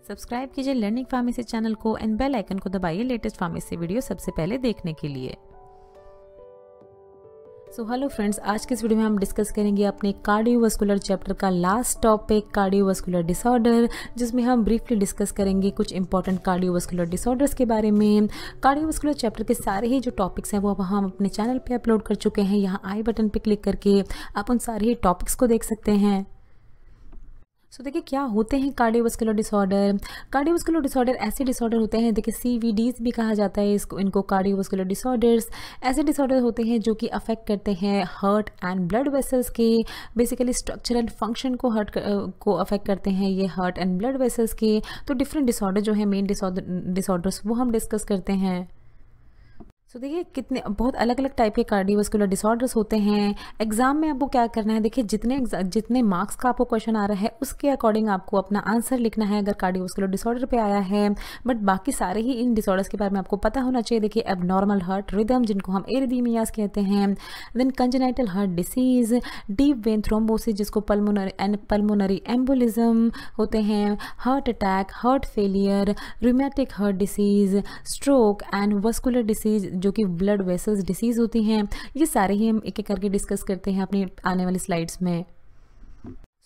Subscribe कीजिए learning pharmacy channel को and bell icon को दबाइए लेटेस्ट फार्मेसी वीडियो सबसे पहले देखने के लिए। हेलो फ्रेंड्स, आज के इस वीडियो में हम डिस्कस करेंगे अपने कार्डियोवास्कुलर चैप्टर का लास्ट टॉपिक कार्डियोवास्कुलर डिसऑर्डर, जिसमें हम ब्रीफली डिस्कस करेंगे कुछ इंपॉर्टेंट कार्डियोवास्कुलर डिसऑर्डर्स के बारे में। कार्डियोवास्कुलर चैप्टर के सारे ही जो टॉपिक्स हैं वो अब हम अपने चैनल पे अपलोड कर चुके हैं। यहाँ आई बटन पे क्लिक करके आप उन सारे ही टॉपिक्स को देख सकते हैं। देखिए क्या होते हैं कार्डियोवास्कुलर डिसऑर्डर। कार्डियोवास्कुलर डिसऑर्डर ऐसे डिसऑर्डर होते हैं, देखिए CVDs भी कहा जाता है इनको कार्डियोवास्कुलर डिसऑर्डर्स। ऐसे डिसऑर्डर होते हैं जो कि अफेक्ट करते हैं हार्ट एंड ब्लड वेसल्स के, बेसिकली स्ट्रक्चर एंड फंक्शन को अफेक्ट करते हैं ये हार्ट एंड ब्लड वेसल्स के। तो डिफरेंट डिसऑर्डर जो है मेन डिसऑर्डर्स वो हम डिस्कस करते हैं। देखिए कितने बहुत अलग अलग टाइप के कार्डियोवास्कुलर डिसऑर्डर्स होते हैं। एग्जाम में आपको क्या करना है, देखिए जितने मार्क्स का आपको क्वेश्चन आ रहा है उसके अकॉर्डिंग आपको अपना आंसर लिखना है अगर कार्डियोवास्कुलर डिसऑर्डर पे आया है। बट बाकी सारे ही इन डिसऑर्डर्स के बारे में आपको पता होना चाहिए। देखिए एबनॉर्मल हार्ट रिदम जिनको हम एरिथमियास कहते हैं, then congenital heart disease, deep vein thrombosis जिसको पल्मोनरी एम्बोलिज्म होते हैं, heart attack, heart failure, rheumatic heart disease, stroke and vascular disease जो कि ब्लड वेसल्स डिसीज होती हैं। ये सारे ही हम एक एक करके डिस्कस करते हैं अपनी आने वाली स्लाइड्स में।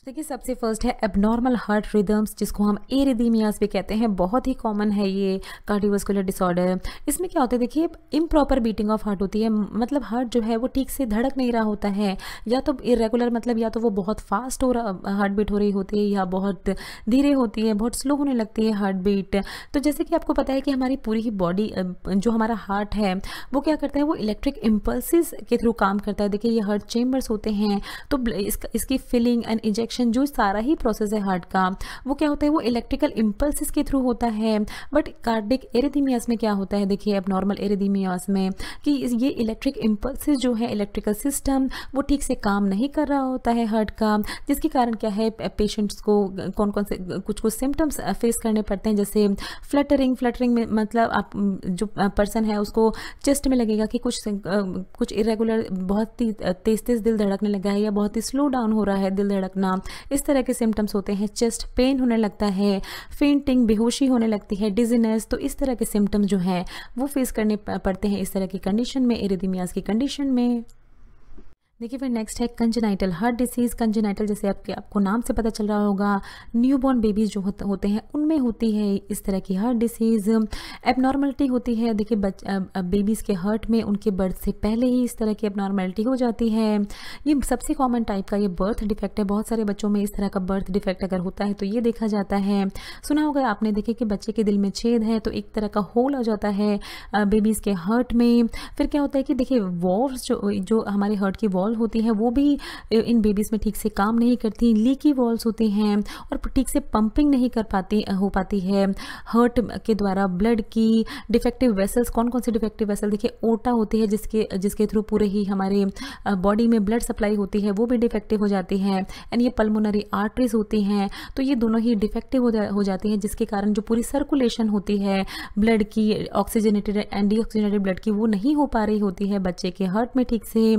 देखिए सबसे फर्स्ट है एबनॉर्मल हार्ट रिदम्स जिसको हम एरिथमियास भी कहते हैं। बहुत ही कॉमन है ये कार्डियोवास्कुलर डिसऑर्डर। इसमें क्या होता है, देखिए इम्प्रॉपर बीटिंग ऑफ हार्ट होती है, मतलब हार्ट जो है वो ठीक से धड़क नहीं रहा होता है, या तो इरेगुलर मतलब या तो वो बहुत फास्ट हार्ट बीट हो रही होती है या बहुत धीरे होती है, बहुत स्लो होने लगती है हार्ट बीट। तो जैसे कि आपको पता है कि हमारी पूरी ही बॉडी जो हमारा हार्ट है वो क्या करता है, वो इलेक्ट्रिक इम्पल्सिस के थ्रू काम करता है। देखिए ये हार्ट चेम्बर्स होते हैं, तो इसकी फिलिंग एंड इंजेक्शन जो सारा ही प्रोसेस है हार्ट का वो क्या होता है, वो इलेक्ट्रिकल इम्पल्सिस के थ्रू होता है। बट कार्डिक एरिथमियास में क्या होता है, देखिए एबनॉर्मल एरिथमियास में कि ये इलेक्ट्रिक इम्पल्सिस जो है इलेक्ट्रिकल सिस्टम वो ठीक से काम नहीं कर रहा होता है हार्ट का, जिसके कारण क्या है पेशेंट्स को कौन कौन से कुछ सिम्टम्स फेस करने पड़ते हैं, जैसे फ्लटरिंग में मतलब आप जो पर्सन है उसको चेस्ट में लगेगा कि कुछ इरेगुलर बहुत ही तेज दिल धड़कने लगा है या बहुत ही स्लो डाउन हो रहा है दिल धड़कना। इस तरह के सिम्टम्स होते हैं। चेस्ट पेन होने लगता है, फेंटिंग बेहोशी होने लगती है, डिजीनेस। तो इस तरह के सिम्टम्स जो हैं वो फेस करने पड़ते हैं इस तरह की कंडीशन में, एरिथमियास की कंडीशन में। देखिए फिर नेक्स्ट है कंजेनाइटल हार्ट डिसीज। कंजेनाइटल जैसे आपको नाम से पता चल रहा होगा, न्यूबॉर्न बेबीज जो होते हैं उनमें होती है इस तरह की हार्ट डिसीज। एबनॉर्मलिटी होती है, देखिए बेबीज़ के हार्ट में उनके बर्थ से पहले ही इस तरह की एबनॉर्मलिटी हो जाती है। ये सबसे कॉमन टाइप का ये बर्थ डिफेक्ट है। बहुत सारे बच्चों में इस तरह का बर्थ डिफेक्ट अगर होता है तो ये देखा जाता है। सुना होगा आपने, देखिए कि बच्चे के दिल में छेद है तो एक तरह का होल आ जाता है बेबीज़ के हार्ट में। फिर क्या होता है कि देखिए वॉल्व्स जो हमारे हार्ट की वॉल होती है वो भी इन बेबीज में ठीक से काम नहीं करती, लीकी वॉल्स होती हैं और ठीक से पंपिंग नहीं हो पाती है हार्ट के द्वारा ब्लड की। डिफेक्टिव वेसल्स, कौन कौन से डिफेक्टिव वेसल, देखिए ओटा होती है जिसके थ्रू पूरे ही हमारे बॉडी में ब्लड सप्लाई होती है, वो भी डिफेक्टिव हो जाती है। एंड ये पल्मोनरी आर्टरीज होती हैं तो ये दोनों ही डिफेक्टिव हो जाती हैं, जिसके कारण जो पूरी सर्कुलेशन होती है ब्लड की, ऑक्सीजनेटेड एंड डीऑक्सीजनेटेड ब्लड की, वो नहीं हो पा रही होती है बच्चे के हार्ट में ठीक से।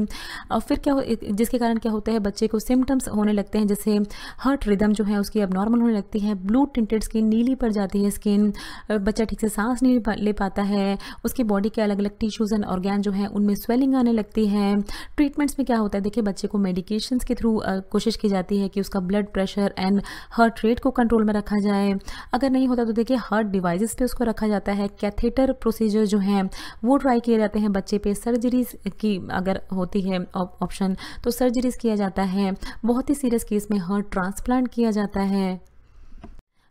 और फिर जिसके कारण क्या होता है, बच्चे को सिम्टम्स होने लगते हैं, जैसे हार्ट रिदम जो है उसकी अबनॉर्मल होने लगती है, ब्लू टिंटेड स्किन, नीली पड़ जाती है स्किन, बच्चा ठीक से सांस नहीं ले पाता है, उसकी बॉडी के अलग अलग टिश्यूज एंड ऑर्गन जो है उनमें स्वेलिंग आने लगती है। ट्रीटमेंट्स में क्या होता है, देखिए बच्चे को मेडिकेशंस के थ्रू कोशिश की जाती है कि उसका blood pressure and heart rate को कंट्रोल में रखा जाए। अगर नहीं होता तो देखिए हार्ट डिवाइसेस पे उसको रखा जाता है। कैथेटर प्रोसीजर जो हैं वो ट्राई किए जाते हैं बच्चे पे। सर्जरीज की अगर होती है ऑप्शन तो सर्जरीज किया जाता है। बहुत ही सीरियस केस में हार्ट ट्रांसप्लांट किया जाता है।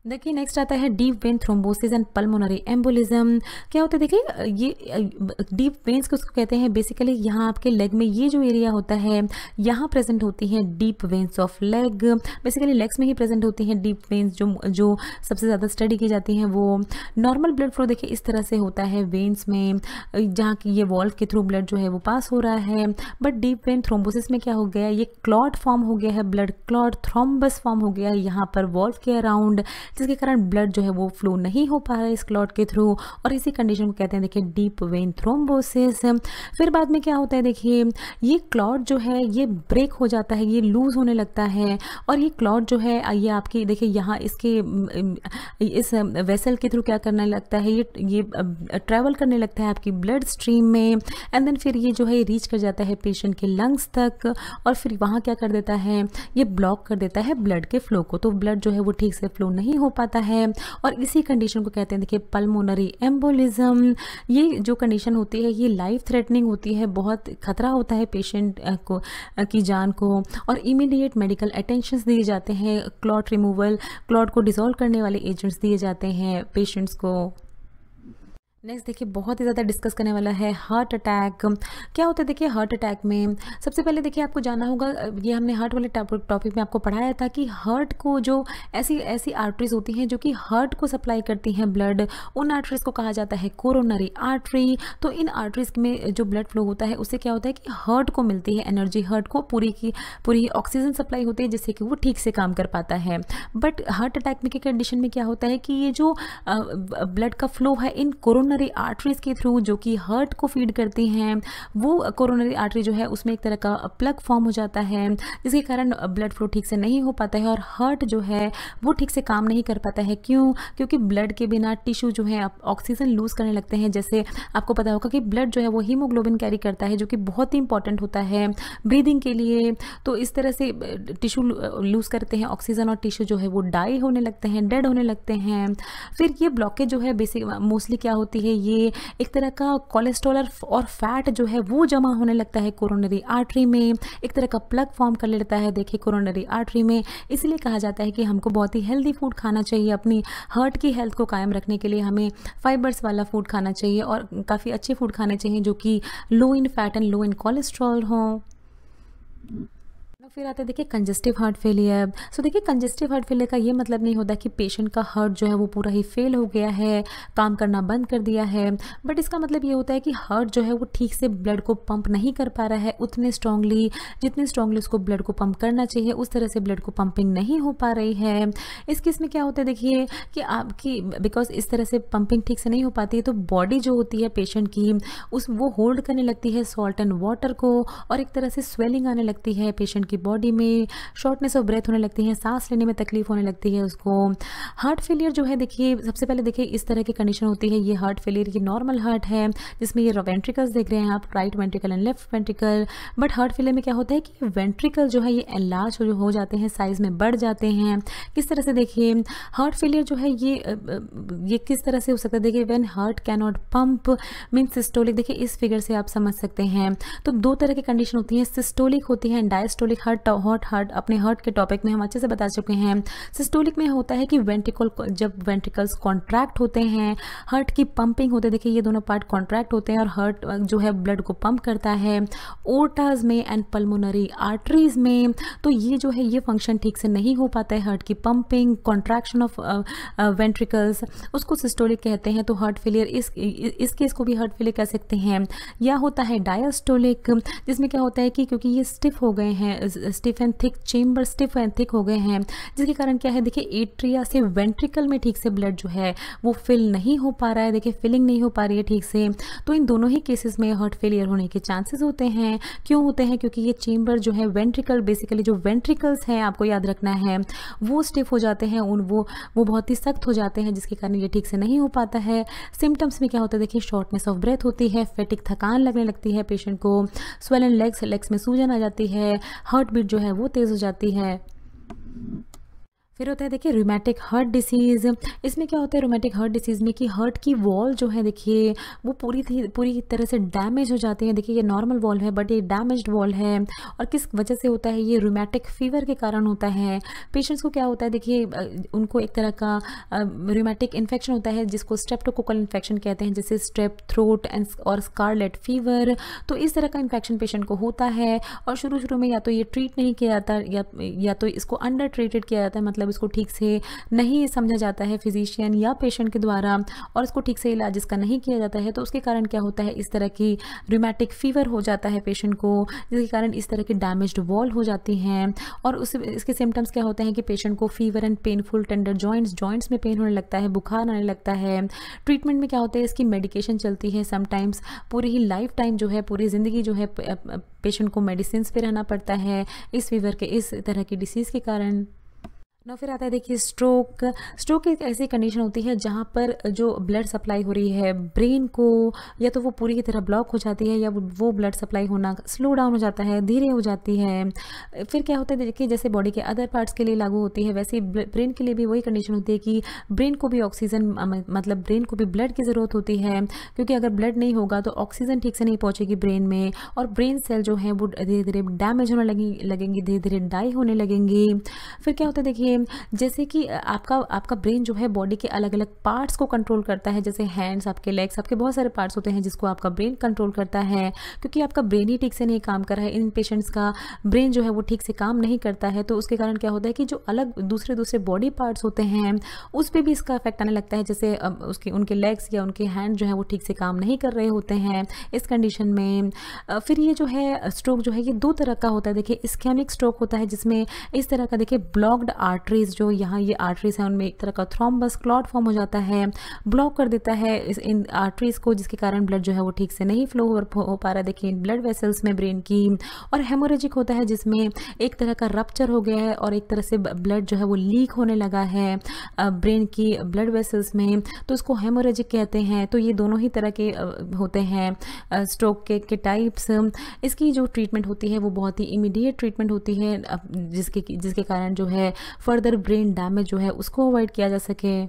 देखिए नेक्स्ट आता है deep vein thrombosis and pulmonary embolism. क्या होता है, देखिए ये डीप वेन्स को कहते हैं। बेसिकली यहाँ आपके लेग में ये जो एरिया होता है यहाँ प्रेजेंट होती हैं deep veins of leg. Basically legs में ही प्रेजेंट होती हैं डीप वेन्स जो सबसे ज़्यादा स्टडी की जाती हैं। वो नॉर्मल ब्लड फ्लो देखिए इस तरह से होता है वेन्स में, जहाँ की ये वॉल्व के थ्रू ब्लड जो है वो पास हो रहा है। बट डीप वेन थ्रोम्बोसिस में क्या हो गया, ये क्लॉट फॉर्म हो गया है, ब्लड क्लॉट थ्रोम्बस फॉर्म हो गया है यहाँ पर वॉल्व के अराउंड, जिसके कारण ब्लड जो है वो फ्लो नहीं हो पा रहा है इस क्लॉट के थ्रू, और इसी कंडीशन को कहते हैं देखिए डीप वेन थ्रोम्बोसिस। फिर बाद में क्या होता है देखिए, ये क्लॉट जो है ये ब्रेक हो जाता है, ये लूज होने लगता है, और ये क्लॉट जो है ये आपकी देखिए यहाँ इसके इस वेसल के थ्रू क्या करने लगता है, ये ट्रैवल करने लगता है आपकी ब्लड स्ट्रीम में, एंड देन फिर ये जो है रीच कर जाता है पेशेंट के लंग्स तक, और फिर वहाँ क्या कर देता है, ये ब्लॉक कर देता है ब्लड के फ्लो को, तो ब्लड जो है वो ठीक से फ्लो नहीं हो पाता है, और इसी कंडीशन को कहते हैं देखिए पल्मोनरी एम्बोलिज्म। ये जो कंडीशन होती है ये लाइफ थ्रेटनिंग होती है, बहुत खतरा होता है पेशेंट को की जान को, और इमीडिएट मेडिकल अटेंशंस दिए जाते हैं, क्लॉट रिमूवल, क्लॉट को डिसॉल्व करने वाले एजेंट्स दिए जाते हैं पेशेंट्स को। नेक्स्ट देखिए बहुत ही ज़्यादा डिस्कस करने वाला है हार्ट अटैक। क्या होता है देखिए हार्ट अटैक में, सबसे पहले देखिए आपको जानना होगा, ये हमने हार्ट वाले टॉपिक में आपको पढ़ाया था कि हार्ट को जो ऐसी आर्टरीज होती हैं जो कि हार्ट को सप्लाई करती हैं ब्लड, उन आर्टरीज को कहा जाता है कोरोनरी आर्टरी। तो इन आर्टरीज में जो ब्लड फ्लो होता है उससे क्या होता है कि हार्ट को मिलती है एनर्जी, हार्ट को पूरी की पूरी ऑक्सीजन सप्लाई होती है जिससे कि वो ठीक से काम कर पाता है। बट हार्ट अटैक में की कंडीशन में क्या होता है कि ये जो ब्लड का फ्लो है इन कोरोनरी आर्टरीज के थ्रू जो कि हार्ट को फीड करती हैं, वो कोरोनरी आर्टरी जो है उसमें एक तरह का प्लग फॉर्म हो जाता है, जिसके कारण ब्लड फ्लो ठीक से नहीं हो पाता है और हार्ट जो है वो ठीक से काम नहीं कर पाता है। क्यों? क्योंकि ब्लड के बिना टिश्यू जो है ऑक्सीजन लूज करने लगते हैं। जैसे आपको पता होगा कि ब्लड जो है वो हीमोग्लोबिन कैरी करता है जो कि बहुत ही इंपॉर्टेंट होता है ब्रीदिंग के लिए। तो इस तरह से टिश्यू लूज करते हैं ऑक्सीजन और टिश्यू जो है वो डाई होने लगते हैं, डेड होने लगते हैं। फिर ये ब्लॉकेज जो है बेसिक मोस्टली क्या होती है, ये एक तरह का कोलेस्ट्रॉल और फैट जो है वो जमा होने लगता है कोरोनरी आर्टरी में, एक तरह का प्लग फॉर्म कर लेता है देखिए कोरोनरी आर्टरी में। इसलिए कहा जाता है कि हमको बहुत ही हेल्दी फूड खाना चाहिए, अपनी हार्ट की हेल्थ को कायम रखने के लिए हमें फाइबर्स वाला फूड खाना चाहिए और काफ़ी अच्छे फूड खाने चाहिए जो कि low in fat and low in cholesterol हों। फिर आता है देखिए कंजेस्टिव हार्ट फेलियर। सो देखिए कंजेस्टिव हार्ट फेलियर का ये मतलब नहीं होता कि पेशेंट का हार्ट जो है वो पूरा ही फेल हो गया है, काम करना बंद कर दिया है, बट इसका मतलब ये होता है कि हार्ट जो है वो ठीक से ब्लड को पंप नहीं कर पा रहा है उतने स्ट्रांगली, जितने स्ट्रांगली उसको ब्लड को पंप करना चाहिए उस तरह से ब्लड को पंपिंग नहीं हो पा रही है। इस केस में क्या होता है देखिए कि आपकी बिकॉज इस तरह से पंपिंग ठीक से नहीं हो पाती है तो बॉडी जो होती है पेशेंट की वो होल्ड करने लगती है सॉल्ट एंड वाटर को, और एक तरह से स्वेलिंग आने लगती है पेशेंट की बॉडी में, शॉर्टनेस ऑफ ब्रेथ होने लगती है, सांस लेने में तकलीफ होने लगती है उसको। हार्ट फेलियर जो है देखिए सबसे पहले देखिए इस तरह की कंडीशन होती है, ये हार्ट फेलियर ये नॉर्मल हार्ट है जिसमें ये वेंट्रिकल्स देख रहे हैं आप, right ventricle and left ventricle. But heart failure में क्या होता है कि वेंट्रिकल जो है ये एनलार्ज हो जाते हैं, साइज में बढ़ जाते हैं। किस तरह से देखिए हार्ट फेलियर जो है ये किस तरह से हो सकता है देखिए when heart can not pump mean systolic. देखिए इस फिगर से आप समझ सकते हैं। तो दो तरह की कंडीशन होती है, सिस्टोलिक होती है, डायस्टोलिक। हार्ट अपने हार्ट के टॉपिक में हम अच्छे से बता चुके हैं। सिस्टोलिक में होता है कि जब वेंट्रिकल्स कॉन्ट्रैक्ट होते हैं, हार्ट की पंपिंग होते हैं, देखिए ये दोनों पार्ट कॉन्ट्रैक्ट होते हैं और हार्ट जो है ब्लड को पंप करता है ओर्टाज में एंड पल्मोनरी आर्टरीज में। तो ये जो है ये फंक्शन ठीक से नहीं हो पाता है, हार्ट की पंपिंग, कॉन्ट्रैक्शन ऑफ वेंट्रिकल्स, उसको सिस्टोलिक कहते हैं। तो हार्ट फेलियर इस केस को भी हार्ट फेलियर कह सकते हैं। या होता है डायस्टोलिक, जिसमें क्या होता है कि क्योंकि ये स्टिफ हो गए हैं, stiff and thick chamber stiff and thick हो गए हैं, जिसके कारण क्या है देखिए एट्रिया से वेंट्रिकल में ठीक से ब्लड जो है वो फिल नहीं हो पा रहा है, देखिए फिलिंग नहीं हो पा रही है ठीक से। तो इन दोनों ही केसेस में हार्ट फेलियर होने के चांसेस होते हैं। क्यों होते हैं? क्योंकि ये चेम्बर जो है वेंट्रिकल, बेसिकली जो वेंट्रिकल्स हैं आपको याद रखना है वो स्टिफ हो जाते हैं, वो बहुत ही सख्त हो जाते हैं, जिसके कारण ये ठीक से नहीं हो पाता है। सिम्टम्स में क्या होता है देखिए शॉर्टनेस ऑफ ब्रेथ होती है, फैटिक थकान लगने लगती है पेशेंट को, स्वेलन लेग्स में सूजन आ जाती है, हार्ट बीट जो है वो तेज़ हो जाती है। फिर होता है देखिए रूमेटिक हार्ट डिसीज़। इसमें क्या होता है रूमेटिक हार्ट डिसीज़ में कि हार्ट की वॉल जो है देखिए वो पूरी तरह से डैमेज हो जाती है। देखिए ये नॉर्मल वॉल है बट ये डैमेज्ड वॉल है। और किस वजह से होता है? ये रूमेटिक फीवर के कारण होता है। पेशेंट्स को क्या होता है देखिए उनको एक तरह का रूमेटिक इन्फेक्शन होता है जिसको स्ट्रेप्टोकोकल इन्फेक्शन कहते हैं, जैसे स्ट्रेप थ्रोट और स्कारलेट फीवर। तो इस तरह का इन्फेक्शन पेशेंट को होता है और शुरू में या तो ये ट्रीट नहीं किया जाता या तो इसको अंडर ट्रीटेड किया जाता है, मतलब उसको ठीक से नहीं समझा जाता है फिजिशियन या पेशेंट के द्वारा, और उसको ठीक से इलाज इसका नहीं किया जाता है, तो उसके कारण क्या होता है, इस तरह की रूमेटिक फीवर हो जाता है पेशेंट को, जिसके कारण इस तरह की डैमेज्ड वॉल हो जाती हैं। और इसके सिम्टम्स क्या होते हैं कि पेशेंट को fever and painful tender joints में पेन होने लगता है, बुखार आने लगता है। ट्रीटमेंट में क्या होता है, इसकी मेडिकेशन चलती है, समटाइम्स पूरी ही लाइफ टाइम जो है, पूरी ज़िंदगी जो है पेशेंट को मेडिसिन पे रहना पड़ता है इस फीवर के, इस तरह की डिसीज़ के कारण। ना फिर आता है देखिए स्ट्रोक एक ऐसी कंडीशन होती है जहाँ पर जो ब्लड सप्लाई हो रही है ब्रेन को, या तो वो पूरी की तरह ब्लॉक हो जाती है, या वो ब्लड सप्लाई होना स्लो डाउन हो जाता है, धीरे हो जाती है। फिर क्या होता है देखिए, जैसे बॉडी के अदर पार्ट्स के लिए लागू होती है, वैसे ब्रेन के लिए भी वही कंडीशन होती है कि ब्रेन को भी ऑक्सीजन, मतलब ब्रेन को भी ब्लड की ज़रूरत होती है, क्योंकि अगर ब्लड नहीं होगा तो ऑक्सीजन ठीक से नहीं पहुँचेगी ब्रेन में, और ब्रेन सेल जो है वो धीरे धीरे डैमेज होने लगेंगी, धीरे धीरे डाई होने लगेंगी। फिर क्या होता है देखिए, जैसे कि आपका ब्रेन जो है बॉडी के अलग अलग पार्ट्स को कंट्रोल करता है, जैसे हैंड्स, आपके लेग्स, आपके बहुत सारे पार्ट्स होते हैं जिसको आपका ब्रेन कंट्रोल करता है। क्योंकि आपका ब्रेन ही ठीक से नहीं काम कर रहा है, इन पेशेंट्स का ब्रेन जो है वो ठीक से काम नहीं करता है, तो उसके कारण क्या होता है कि जो अलग दूसरे बॉडी पार्ट्स होते हैं उस पर भी इसका इफेक्ट आने लगता है, जैसे उनके लेग्स या उनके हैंड जो है वो ठीक से काम नहीं कर रहे होते हैं इस कंडीशन में। फिर ये जो है स्ट्रोक जो है ये दो तरह का होता है। देखिए इस्केमिक स्ट्रोक होता है जिसमें इस तरह का देखिए ब्लॉक्ड आर्टरीज, जो यहाँ ये आर्टरीज है उनमें एक तरह का थ्रोम्बस क्लॉट फॉर्म हो जाता है, ब्लॉक कर देता है इन आर्टरीज को, जिसके कारण ब्लड जो है वो ठीक से नहीं फ्लो हो पा रहा है देखिए इन ब्लड वेसल्स में ब्रेन की। और हेमोरेजिक होता है जिसमें एक तरह का रप्चर हो गया है और एक तरह से ब्लड जो है वो लीक होने लगा है ब्रेन की ब्लड वेसल्स में, तो उसको हेमोरेजिक कहते हैं। तो ये दोनों ही तरह के होते हैं स्ट्रोक के टाइप्स। इसकी जो ट्रीटमेंट होती है वो बहुत ही इमीडिएट ट्रीटमेंट होती है, जिसके कारण जो है फर्दर ब्रेन डैमेज जो है उसको अवॉइड किया जा सके।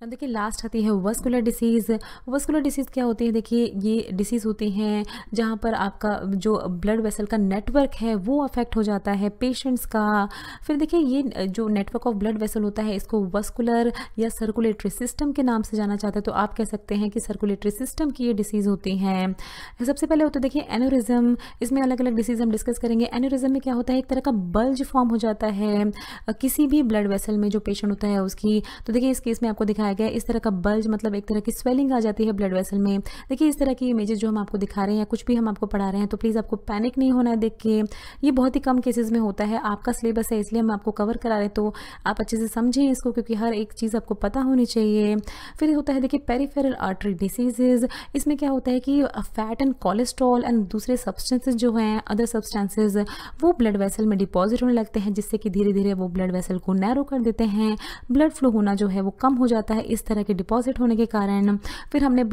देखिए लास्ट आती है वस्कुलर डिसीज़। वस्कुलर डिसीज़ क्या होती है, देखिए ये डिसीज़ होती हैं जहाँ पर आपका जो ब्लड वेसल का नेटवर्क है वो अफेक्ट हो जाता है पेशेंट्स का। फिर देखिए ये जो नेटवर्क ऑफ ब्लड वेसल होता है इसको वस्कुलर या सर्कुलेटरी सिस्टम के नाम से जाना चाहता है, तो आप कह सकते हैं कि सर्कुलेटरी सिस्टम की ये डिसीज़ होती हैं। सबसे पहले होता है देखिए एन्यूरिज्म, इसमें अलग अलग डिसीज़ हम डिस्कस करेंगे। एन्यूरिज्म में क्या होता है, एक तरह का बल्ज फॉर्म हो जाता है किसी भी ब्लड वेसल में जो पेशेंट होता है उसकी। तो देखिए इस केस में आपको दिखाया गया इस तरह का बल्ज, मतलब एक तरह की स्वेलिंग आ जाती है ब्लड वेसल में। देखिए इस तरह की इमेजेस जो हम आपको दिखा रहे हैं या कुछ भी हम आपको पढ़ा रहे हैं तो प्लीज़ आपको पैनिक नहीं होना है देख के, ये बहुत ही कम केसेस में होता है। आपका सिलेबस है इसलिए हम आपको कवर करा रहे हैं, तो आप अच्छे से समझें इसको, क्योंकि हर एक चीज़ आपको पता होनी चाहिए। फिर होता है देखिए पेरिफेरल आर्टरी डिसीजेज। इसमें क्या होता है कि फैट एंड कोलेस्ट्रॉल एंड दूसरे सब्सटेंसेज जो हैं, अदर सब्सटेंसेज, वो ब्लड वेसल में डिपॉजिट होने लगते हैं, जिससे कि धीरे धीरे वो ब्लड वेसल को नैरो कर देते हैं, ब्लड फ्लो होना जो है वो कम हो जाता है इस तरह के डिपॉजिट होने के कारण। फिर हमने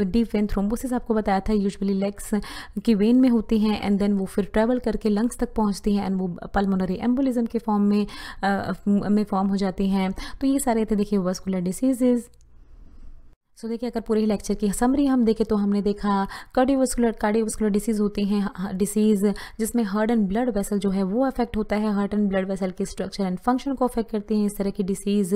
डीप वेन थ्रोम्बोसिस आपको बताया था, यूजुअली लेग्स की वेन में होती हैं एंड देन वो फिर ट्रैवल करके लंग्स तक पहुंचती हैं एंड वो पल्मोनरी एम्बोलिज्म के फॉर्म में फॉर्म हो जाती हैं। तो ये सारे थे देखिए वस्कुलर डिसीजेज। सो देखिए अगर पूरे लेक्चर की समरी हम देखें तो हमने देखा कार्डियोवस्कुलर डिसीज़ होती हैं, डिसीज़ जिसमें हार्ट एंड ब्लड वेसल जो है वो अफेक्ट होता है, हार्ट एंड ब्लड वेसल के स्ट्रक्चर एंड फंक्शन को अफेक्ट करती हैं इस तरह की डिसीज़।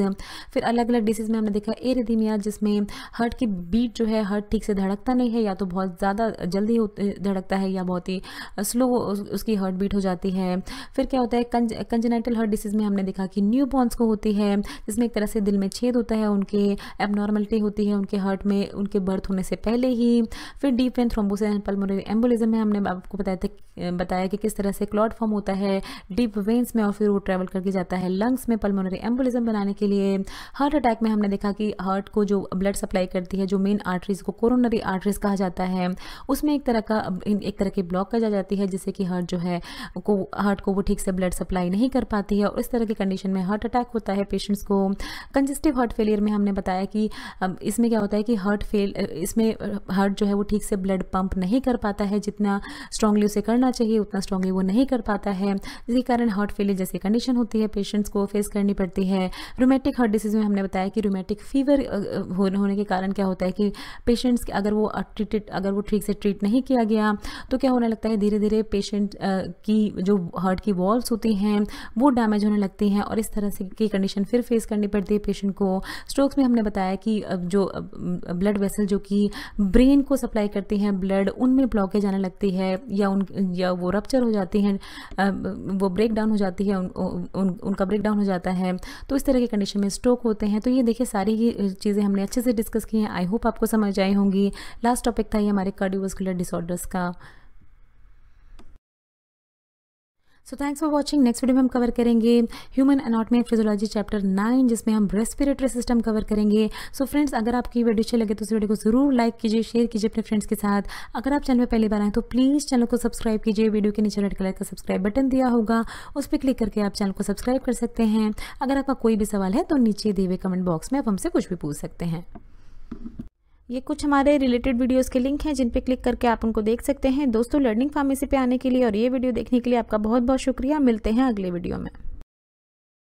फिर अलग अलग डिसीज़ में हमने देखा एरिथमिया, जिसमें हार्ट की बीट जो है, हार्ट ठीक से धड़कता नहीं है, या तो बहुत ज़्यादा जल्दी धड़कता है या बहुत ही स्लो उसकी हार्ट बीट हो जाती है। फिर क्या होता है कंजेनाइटल हार्ट डिसीज़ में हमने देखा कि न्यूबॉर्न्स को होती है, जिसमें एक तरह से दिल में छेद होता है, उनके एबनॉर्मलिटी होती है उनके हार्ट में उनके बर्थ होने से पहले ही। फिर deep vein thrombosis and pulmonary embolism में हमने आपको बताया कि किस तरह से क्लॉट फॉर्म होता है डीप वेन्स में और फिर वो ट्रैवल करके जाता है लंग्स में पल्मोनरी एम्बोलिज्म बनाने के लिए। हार्ट अटैक में हमने देखा कि हार्ट को जो ब्लड सप्लाई करती है, जो मेन आर्टरीज को कोरोनरी आर्टरीज कहा जाता है, उसमें एक तरह की ब्लॉक कर जाती है, जिससे कि हार्ट जो है हार्ट को वो ठीक से ब्लड सप्लाई नहीं कर पाती है और इस तरह की कंडीशन में हार्ट अटैक होता है पेशेंट्स को। कंजेस्टिव हार्ट फेलियर में हमने बताया कि इसमें क्या होता है कि इसमें हार्ट जो है वो ठीक से ब्लड पंप नहीं कर पाता है, जितना स्ट्रांगली उसे करना चाहिए उतना स्ट्रांगली वो नहीं कर पाता है, जिसके कारण हार्ट फेलियर जैसी कंडीशन होती है, पेशेंट्स को फेस करनी पड़ती है। रूमेटिक हार्ट डिसीज में हमने बताया कि रूमेटिक फीवर होने के कारण क्या होता है कि पेशेंट्स अगर वो ठीक से ट्रीट नहीं किया गया तो क्या होने लगता है, धीरे धीरे पेशेंट की जो हार्ट की वॉल्स होती हैं वो डैमेज होने लगती हैं और इस तरह से की कंडीशन फिर फेस करनी पड़ती है पेशेंट को। स्ट्रोक्स में हमने बताया कि जो ब्लड वेसल जो कि ब्रेन को सप्लाई करती हैं ब्लड, उनमें ब्लॉकेज आने लगती है या वो रप्चर हो जाती हैं, वो ब्रेक डाउन हो जाती है, उनका ब्रेक डाउन हो जाता है। तो इस तरह की कंडीशन में स्ट्रोक होते हैं। तो ये देखिए सारी ही चीज़ें हमने अच्छे से डिस्कस की हैं। आई होप आपको समझ आई होंगी। लास्ट टॉपिक था ये हमारे कार्डियोवास्कुलर डिसऑर्डर्स का। So thanks for watching. Next video में हम कवर करेंगे human anatomy and physiology chapter 9, जिसमें हम रेस्पिरेटरी सिस्टम कवर करेंगे। सो फ्रेंड्स, अगर आपकी वीडियो अच्छी लगे तो इस वीडियो को जरूर लाइक कीजिए, शेयर कीजिए अपने फ्रेंड्स के साथ। अगर आप चैनल में पहली बार आए तो प्लीज़ चैनल को सब्सक्राइब कीजिए। वीडियो के नीचे रेड कलर का सब्सक्राइब बटन दिया होगा, उस पर क्लिक करके आप चैनल को सब्सक्राइब कर सकते हैं। अगर आपका कोई भी सवाल है तो नीचे दिए हुए कमेंट बॉक्स में आप हमसे कुछ भी पूछ सकते हैं। ये कुछ हमारे रिलेटेड वीडियोस के लिंक हैं जिन पे क्लिक करके आप उनको देख सकते हैं। दोस्तों, लर्निंग फार्मेसी पे आने के लिए और ये वीडियो देखने के लिए आपका बहुत बहुत शुक्रिया। मिलते हैं अगले वीडियो में।